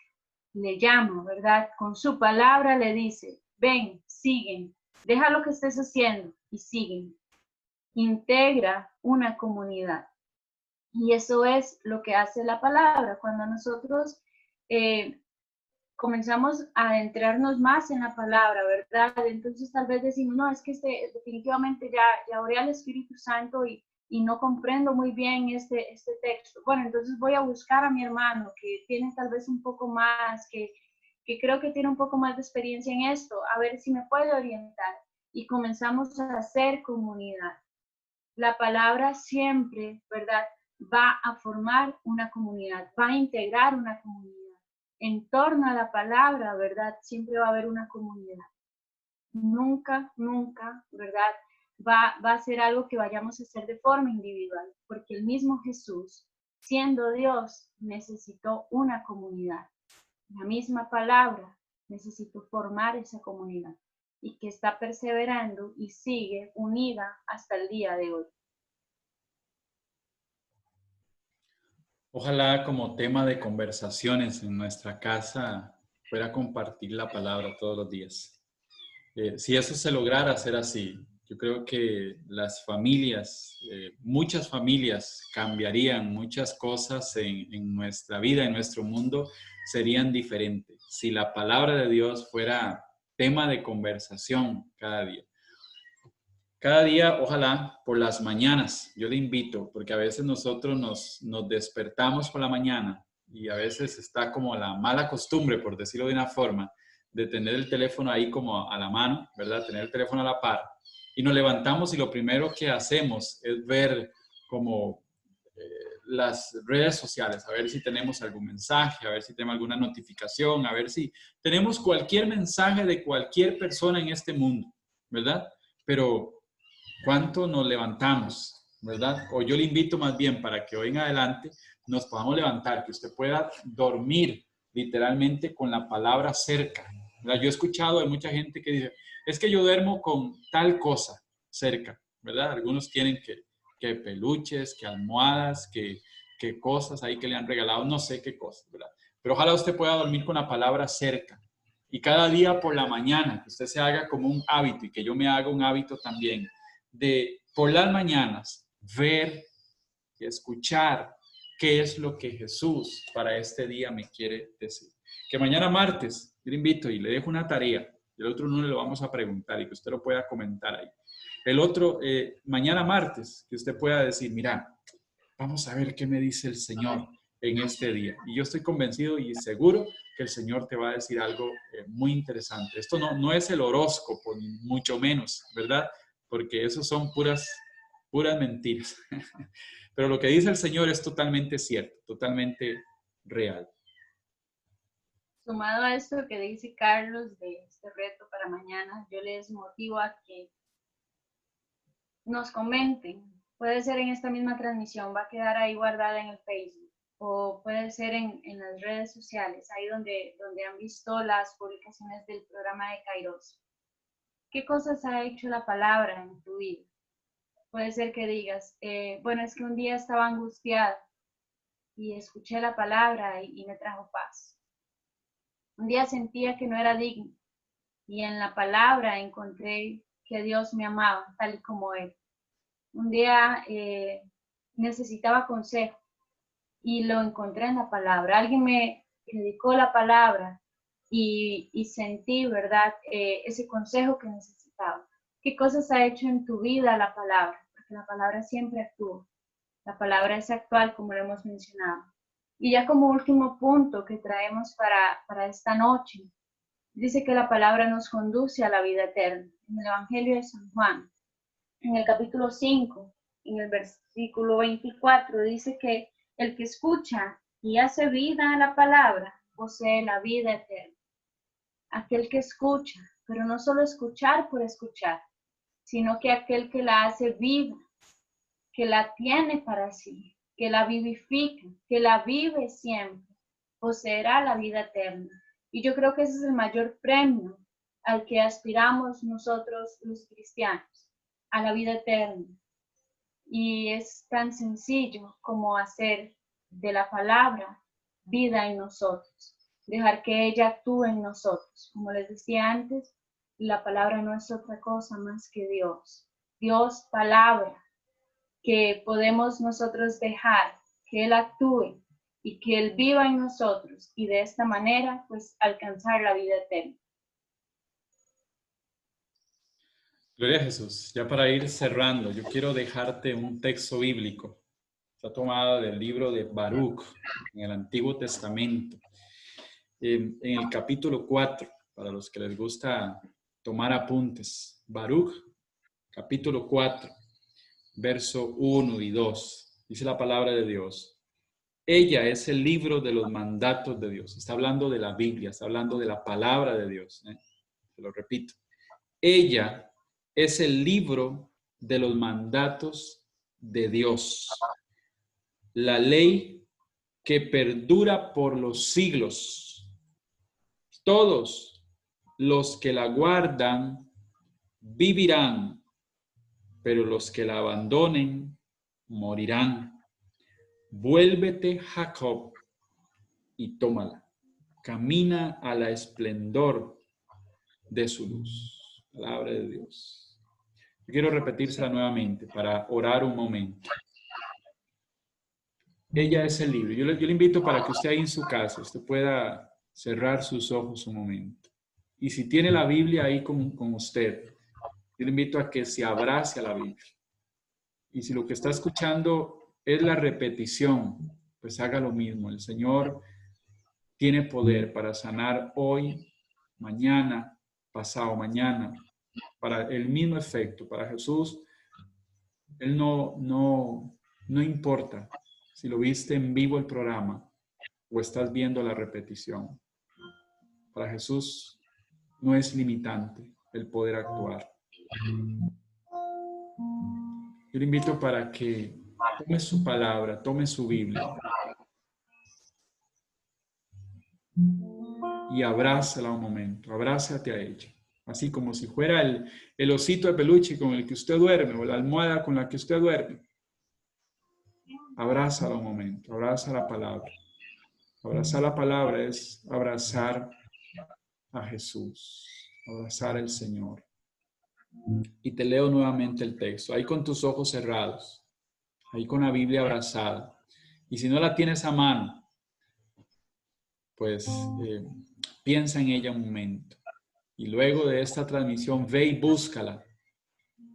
le llama, ¿verdad? Con su palabra le dice, ven, siguen, deja lo que estés haciendo y siguen. Integra una comunidad. Y eso es lo que hace la palabra. Cuando nosotros comenzamos a adentrarnos más en la palabra, ¿verdad? Entonces tal vez decimos, no, es que definitivamente ya oré al Espíritu Santo y no comprendo muy bien este texto. Bueno, entonces voy a buscar a mi hermano que tiene tal vez un poco más, que creo que tiene un poco más de experiencia en esto, a ver si me puede orientar. Y comenzamos a hacer comunidad. La palabra siempre, ¿verdad? Va a formar una comunidad, va a integrar una comunidad. En torno a la palabra, ¿verdad? Siempre va a haber una comunidad. Nunca, nunca, ¿verdad? Va a ser algo que vayamos a hacer de forma individual, porque el mismo Jesús, siendo Dios, necesitó una comunidad. La misma palabra necesitó formar esa comunidad y que está perseverando y sigue unida hasta el día de hoy. Ojalá como tema de conversaciones en nuestra casa pueda compartir la palabra todos los días. Si eso se lograra hacer así, yo creo que las familias, muchas familias cambiarían, muchas cosas en nuestra vida, en nuestro mundo, serían diferentes. Si la palabra de Dios fuera tema de conversación cada día. Cada día, ojalá, por las mañanas, yo le invito, porque a veces nosotros nos despertamos por la mañana y a veces está como la mala costumbre, por decirlo de una forma, de tener el teléfono ahí como a la mano, ¿verdad? Tener el teléfono a la par. Y nos levantamos y lo primero que hacemos es ver como las redes sociales, a ver si tenemos algún mensaje, a ver si tenemos alguna notificación, a ver si tenemos cualquier mensaje de cualquier persona en este mundo, ¿verdad? Pero ¿cuánto nos levantamos, verdad? O yo le invito más bien para que hoy en adelante nos podamos levantar, que usted pueda dormir literalmente con la palabra cerca, ¿verdad? Yo he escuchado de mucha gente que dice, es que yo duermo con tal cosa cerca, ¿verdad? Algunos tienen que peluches, que almohadas, que cosas ahí que le han regalado, no sé qué cosas, ¿verdad? Pero ojalá usted pueda dormir con la palabra cerca. Y cada día por la mañana, que usted se haga como un hábito y que yo me haga un hábito también de por las mañanas ver y escuchar qué es lo que Jesús para este día me quiere decir. Que mañana martes, yo le invito y le dejo una tarea, el otro lunes lo vamos a preguntar y que usted lo pueda comentar ahí. El otro, mañana martes, que usted pueda decir, mira, vamos a ver qué me dice el Señor en este día. Y yo estoy convencido y seguro que el Señor te va a decir algo muy interesante. Esto no es el horóscopo, ni mucho menos, ¿verdad? Porque eso son puras mentiras. Pero lo que dice el Señor es totalmente cierto, totalmente real. Sumado a esto que dice Carlos de este reto para mañana, yo les motivo a que nos comenten. Puede ser en esta misma transmisión, va a quedar ahí guardada en el Facebook, o puede ser en las redes sociales, ahí donde han visto las publicaciones del programa de Kairos. ¿Qué cosas ha hecho la palabra en tu vida? Puede ser que digas, bueno, es que un día estaba angustiada y escuché la palabra y me trajo paz. Un día sentía que no era digno y en la palabra encontré que Dios me amaba tal y como Él. Un día necesitaba consejo y lo encontré en la palabra. Alguien me predicó la palabra y sentí, ¿verdad?, ese consejo que necesitaba. ¿Qué cosas ha hecho en tu vida la palabra? Porque la palabra siempre actúa. La palabra es actual, como lo hemos mencionado. Y ya como último punto que traemos para esta noche, dice que la palabra nos conduce a la vida eterna. En el Evangelio de San Juan, en el capítulo 5, en el versículo 24, dice que el que escucha y hace vida a la palabra posee la vida eterna. Aquel que escucha, pero no solo escuchar por escuchar, sino que aquel que la hace viva, que la tiene para sí, que la vivifica, que la vive siempre, poseerá la vida eterna. Y yo creo que ese es el mayor premio al que aspiramos nosotros los cristianos, a la vida eterna. Y es tan sencillo como hacer de la palabra vida en nosotros, dejar que ella actúe en nosotros. Como les decía antes, la palabra no es otra cosa más que Dios. Dios, palabra, que podemos nosotros dejar que Él actúe y que Él viva en nosotros y de esta manera pues alcanzar la vida eterna. Gloria a Jesús. Ya para ir cerrando, yo quiero dejarte un texto bíblico. Está tomado del libro de Baruch, en el Antiguo Testamento, en el capítulo 4, para los que les gusta tomar apuntes. Baruch, capítulo 4, verso 1 y 2. Dice la palabra de Dios. Ella es el libro de los mandatos de Dios. Está hablando de la Biblia, está hablando de la palabra de Dios. Se lo repito. Ella es el libro de los mandatos de Dios. La ley que perdura por los siglos. Todos los que la guardan vivirán, pero los que la abandonen morirán. Vuélvete, Jacob, y tómala. Camina a la esplendor de su luz. Palabra de Dios. Yo quiero repetírsela nuevamente para orar un momento. Ella es el libro. Yo le invito para que usted ahí en su casa, usted pueda cerrar sus ojos un momento. Y si tiene la Biblia ahí con usted, yo le invito a que se abrace a la Biblia. Y si lo que está escuchando es la repetición, pues haga lo mismo. El Señor tiene poder para sanar hoy, mañana, pasado mañana, para el mismo efecto. Para Jesús, Él no importa si lo viste en vivo el programa o estás viendo la repetición. Para Jesús no es limitante el poder actuar. Yo le invito para que tome su palabra, tome su Biblia y abrázala un momento, abrázate a ella. Así como si fuera el osito de peluche con el que usted duerme o la almohada con la que usted duerme. Abrázala un momento, abraza la palabra. Abrazar la palabra es abrazar a Jesús, abrazar al Señor. Y te leo nuevamente el texto, ahí con tus ojos cerrados, ahí con la Biblia abrazada. Y si no la tienes a mano, pues piensa en ella un momento. Y luego de esta transmisión, ve y búscala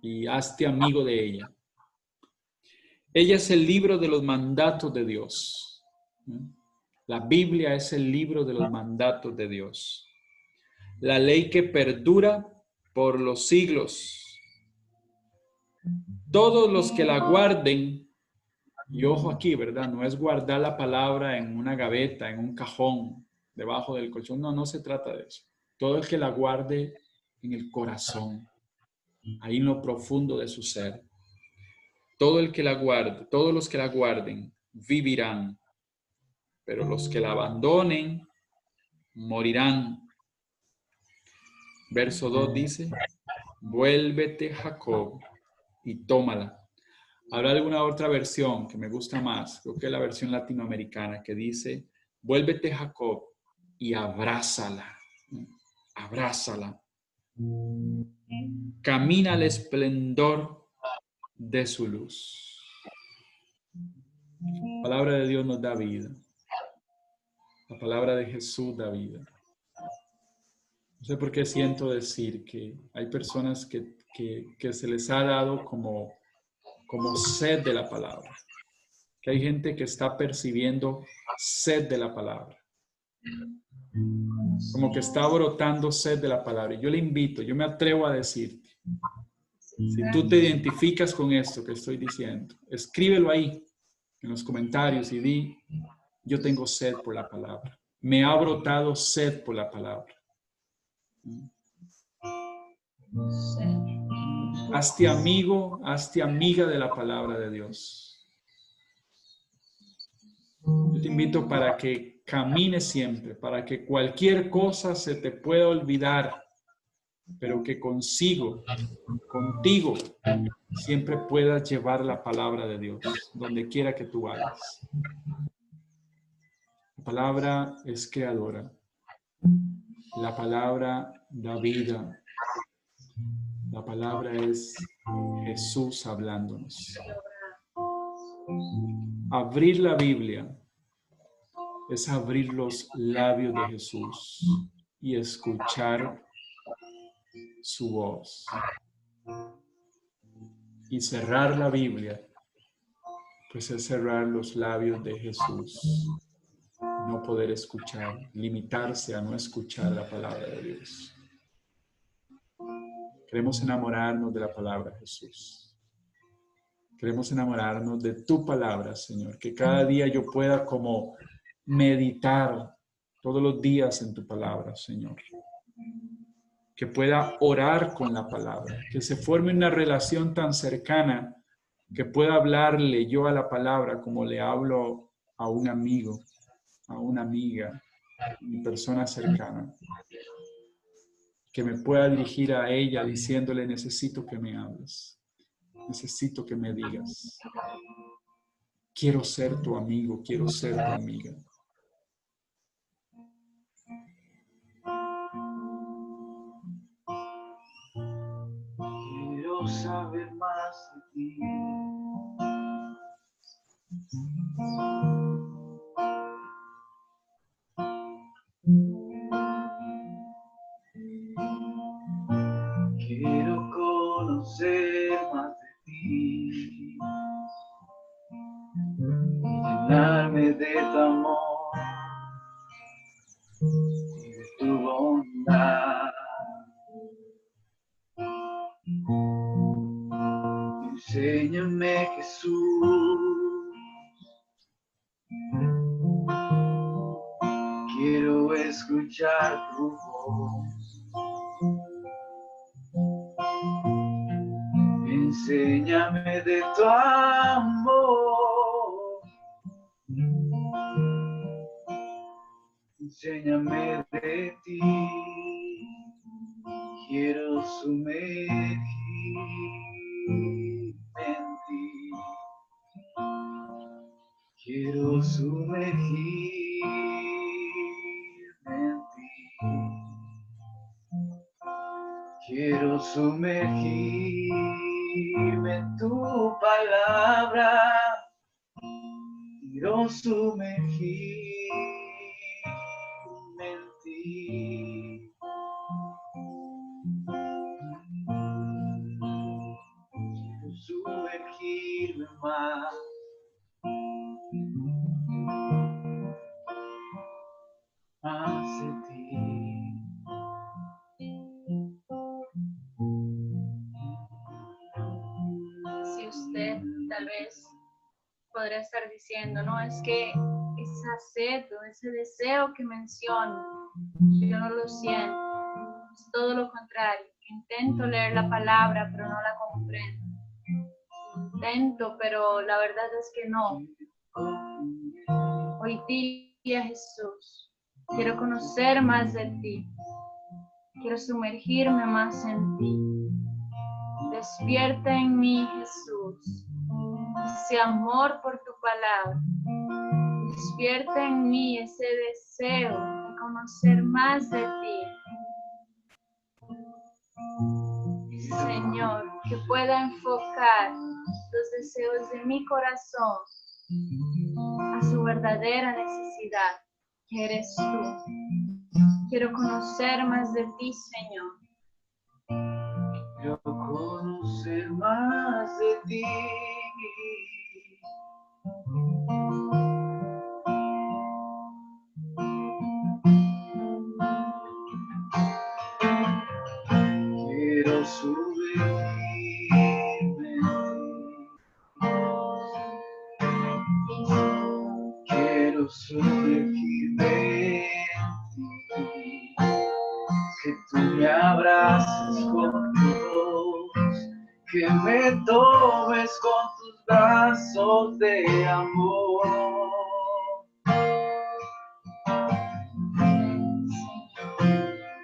y hazte amigo de ella. Ella es el libro de los mandatos de Dios. La Biblia es el libro de los mandatos de Dios. La ley que perdura por los siglos. Todos los que la guarden, y ojo aquí, ¿verdad? No es guardar la palabra en una gaveta, en un cajón, debajo del colchón. No se trata de eso. Todo el que la guarde en el corazón, ahí en lo profundo de su ser. Todo el que la guarde, todos los que la guarden, vivirán. Pero los que la abandonen, morirán. Verso 2 dice, vuélvete, Jacob, y tómala. Habrá alguna otra versión que me gusta más, creo que es la versión latinoamericana, que dice, vuélvete, Jacob, y abrázala. Abrázala. Camina al esplendor de su luz. La palabra de Dios nos da vida. La palabra de Jesús da vida. No sé por qué siento decir que hay personas que se les ha dado como sed de la palabra. Que hay gente que está percibiendo sed de la palabra. Como que está brotando sed de la palabra. Y yo le invito, yo me atrevo a decirte, si tú te identificas con esto que estoy diciendo, escríbelo ahí en los comentarios y di, yo tengo sed por la palabra. Me ha brotado sed por la palabra. Hazte amigo, hazte amiga de la palabra de Dios. Yo te invito para que camines siempre, para que cualquier cosa se te pueda olvidar pero que contigo, siempre puedas llevar la palabra de Dios, donde quiera que tú vayas. La palabra es creadora. La palabra da vida. La palabra es Jesús hablándonos. Abrir la Biblia es abrir los labios de Jesús y escuchar su voz. Y cerrar la Biblia, pues es cerrar los labios de Jesús. No poder escuchar, limitarse a no escuchar la palabra de Dios. Queremos enamorarnos de la palabra, Jesús. Queremos enamorarnos de tu palabra, Señor. Que cada día yo pueda como meditar todos los días en tu palabra, Señor. Que pueda orar con la palabra. Que se forme una relación tan cercana que pueda hablarle yo a la palabra como le hablo a un amigo, a una amiga, mi persona cercana. Que me pueda dirigir a ella diciéndole: necesito que me hables. Necesito que me digas. Quiero ser tu amigo, quiero ser tu amiga. Quiero saber más de ti. Quiero conocer más de ti. Llenarme de tu amor y de tu bondad. Enséñame, Jesús. Quiero escuchar tu voz. Enséñame de tu amor. Enséñame de ti. Quiero sumergirme en ti. Quiero sumergirme en ti. Quiero sumergirme en tu palabra. Quiero sumergirme en ti. Quiero sumergirme más. Más de ti. Si usted tal vez podría estar diciendo, no, es que esa sed o ese deseo que menciono, yo no lo siento, es todo lo contrario. Intento leer la palabra, pero no la comprendo. Intento, pero la verdad es que no. Hoy día, Jesús, quiero conocer más de ti. Quiero sumergirme más en ti. Despierta en mí, Jesús, ese amor por tu palabra. Despierta en mí ese deseo de conocer más de ti. Señor, que pueda enfocar los deseos de mi corazón a su verdadera necesidad, que eres tú. Quiero conocer más de ti, Señor. Quiero conocer más de ti. Quiero sumergirme en ti. Quiero sumergirme en ti. Que tú me abraces con tu voz, que me tomes con tus brazos de amor.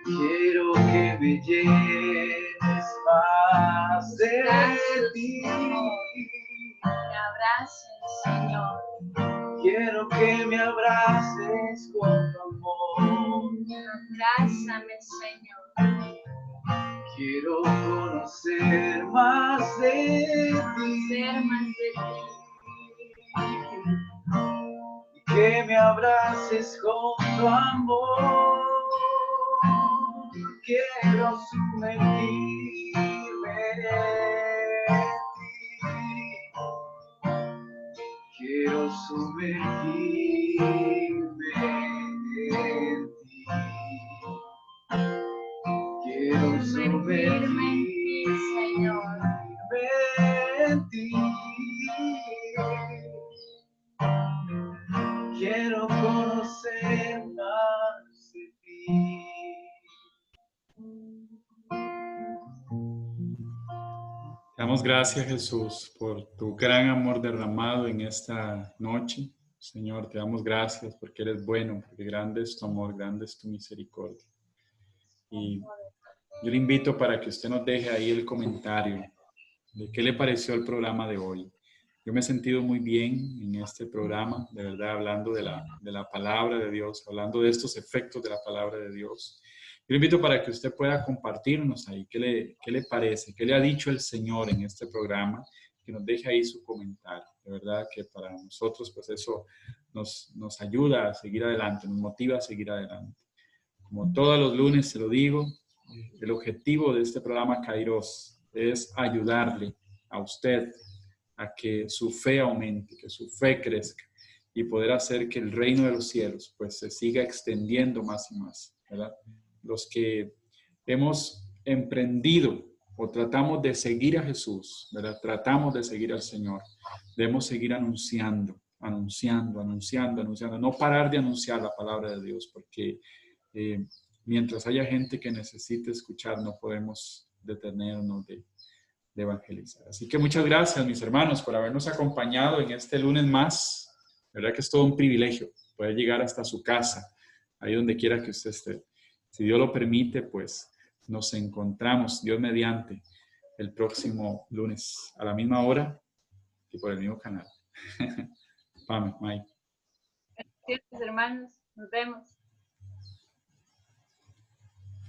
Quiero que me llenes más de ti. Me abraces, Señor. Quiero que me abraces con tu amor. Abrázame, Señor. Quiero conocer más de ti. Ser más de ti. Que me abraces con tu amor. Quiero sumergirme en ti. Quiero sumergirme en ti. Quiero Sumergirme en ti, Señor. en ti. Quiero conocer más de ti. Te damos gracias, Jesús, por tu gran amor derramado en esta noche. Señor, te damos gracias porque eres bueno, porque grande es tu amor, grande es tu misericordia. Y yo le invito para que usted nos deje ahí el comentario de qué le pareció el programa de hoy. Yo me he sentido muy bien en este programa, de verdad, hablando de la palabra de Dios, hablando de estos efectos de la palabra de Dios. Yo le invito para que usted pueda compartirnos ahí qué le parece, qué le ha dicho el Señor en este programa, que nos deje ahí su comentario. De verdad que para nosotros, pues eso nos ayuda a seguir adelante, nos motiva a seguir adelante. Como todos los lunes se lo digo, el objetivo de este programa Kairos es ayudarle a usted a que su fe aumente, que su fe crezca y poder hacer que el reino de los cielos pues se siga extendiendo más y más, ¿verdad? Los que hemos emprendido o tratamos de seguir a Jesús, ¿verdad? Tratamos de seguir al Señor, debemos seguir anunciando, no parar de anunciar la palabra de Dios, porque mientras haya gente que necesite escuchar, no podemos detenernos de evangelizar. Así que muchas gracias, mis hermanos, por habernos acompañado en este lunes más. La verdad que es todo un privilegio poder llegar hasta su casa, ahí donde quiera que usted esté. Si Dios lo permite, pues nos encontramos, Dios mediante, el próximo lunes a la misma hora y por el mismo canal. Pame, Mike. Gracias, hermanos. Nos vemos.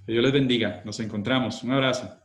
Que Dios les bendiga. Nos encontramos. Un abrazo.